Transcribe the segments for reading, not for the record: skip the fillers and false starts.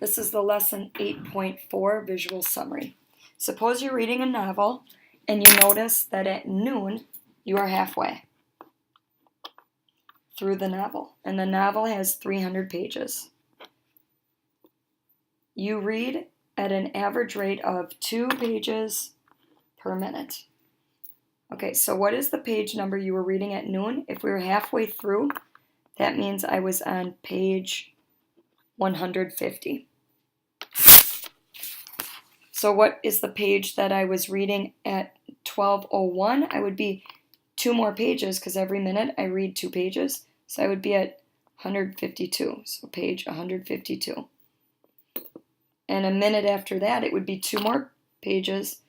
This is the lesson 8.4 visual summary. Suppose you're reading a novel and you notice that at noon you are halfway through the novel, and the novel has 300 pages. You read at an average rate of 2 pages per minute. Okay, so what is the page number you were reading at noon? If we were halfway through, that means I was on page 150. So what is the page that I was reading at 12:01? I would be 2 more pages because every minute I read 2 pages. So I would be at 152. So page 152. And a minute after that, it would be 2 more pages.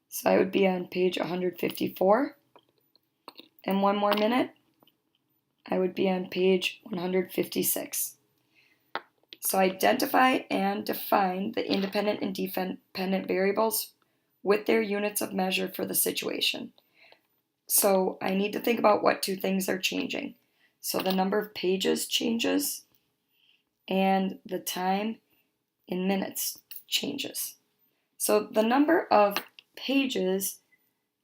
So I would be on page 154. And 1 more minute, I would be on page 156. So identify and define the independent and dependent variables with their units of measure for the situation. So I need to think about what 2 things are changing. So the number of pages changes and the time in minutes changes. So the number of pages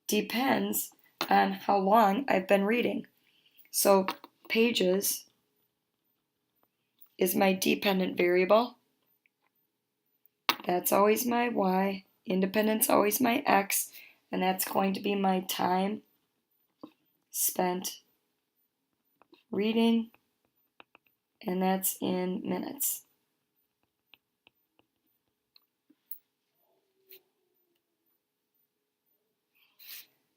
depends on how long I've been reading. So pages is my dependent variable. That's always my y. Independent's always my x. And that's going to be my time spent reading. And that's in minutes.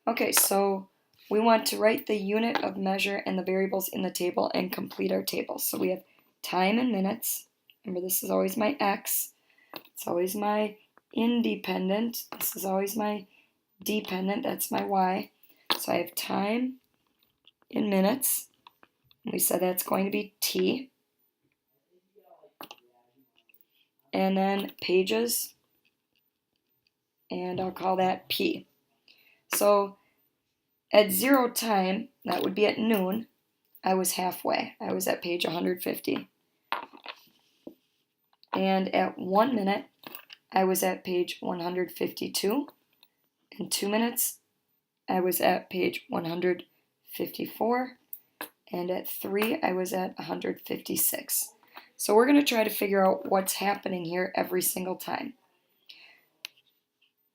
Okay, so we want to write the unit of measure and the variables in the table and complete our table. So we have time in minutes. Remember, this is always my x. It's always my independent. This is always my dependent. That's my y. So I have time in minutes. We said that's going to be t. And then pages. And I'll call that p. So at 0 time, that would be at noon, I was halfway. I was at page 150. And at 1 minute, I was at page 152. In 2 minutes, I was at page 154. And at 3, I was at 156. So we're going to try to figure out what's happening here every single time.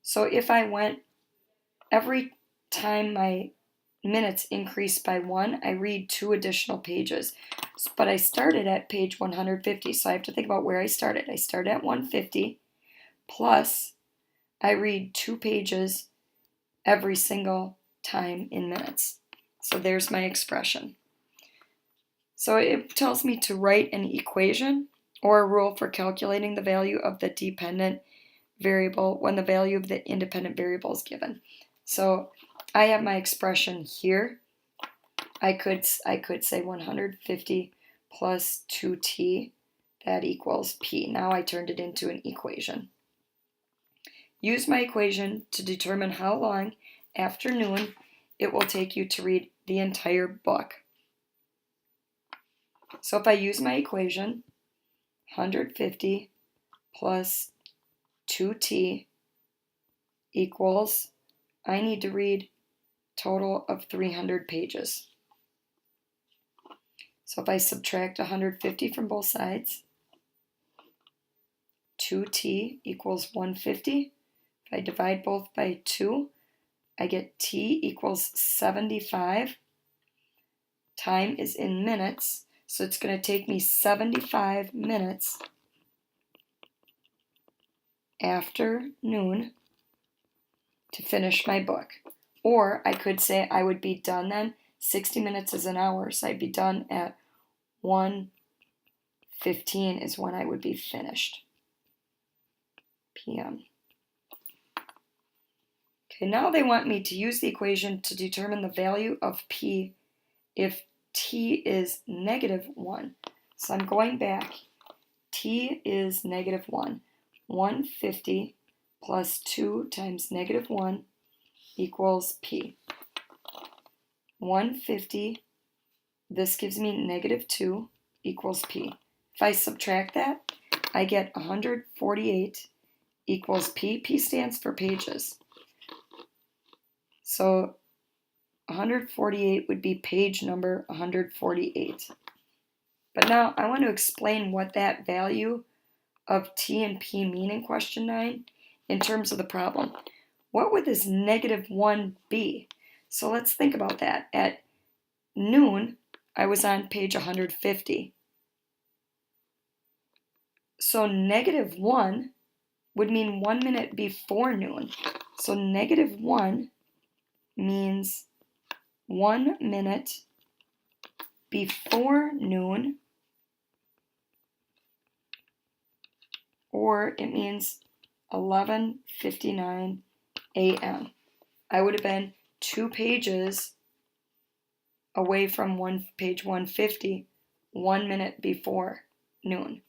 So if I went, every time my minutes increased by 1, I read 2 additional pages. But I started at page 150, so I have to think about where I started. I started at 150, plus I read 2 pages every single time in minutes. So there's my expression. So it tells me to write an equation or a rule for calculating the value of the dependent variable when the value of the independent variable is given. So I have my expression here. I could say 150 plus 2t, that equals p. Now I turned it into an equation. Use my equation to determine how long after noon it will take you to read the entire book. So if I use my equation, 150 plus 2t equals, I need to read total of 300 pages. So if I subtract 150 from both sides, 2t equals 150. If I divide both by 2, I get t equals 75. Time is in minutes, so it's going to take me 75 minutes after noon to finish my book. Or I could say I would be done then. 60 minutes is an hour, so I'd be done at 1:15 is when I would be finished. p.m. Okay, now they want me to use the equation to determine the value of p if t is -1. So I'm going back. T is -1. 150 plus 2 times -1 equals p. 150, this gives me -2 equals p. If I subtract that, I get 148 equals P. P stands for pages. So 148 would be page number 148. But now I want to explain what that value of T and P mean in question 9 in terms of the problem. What would this -1 be? So let's think about that. At noon, I was on page 150. So -1 would mean 1 minute before noon. So -1 means 1 minute before noon, or it means 11:59 a.m. I would have been 2 pages away from page 150, 1 minute before noon.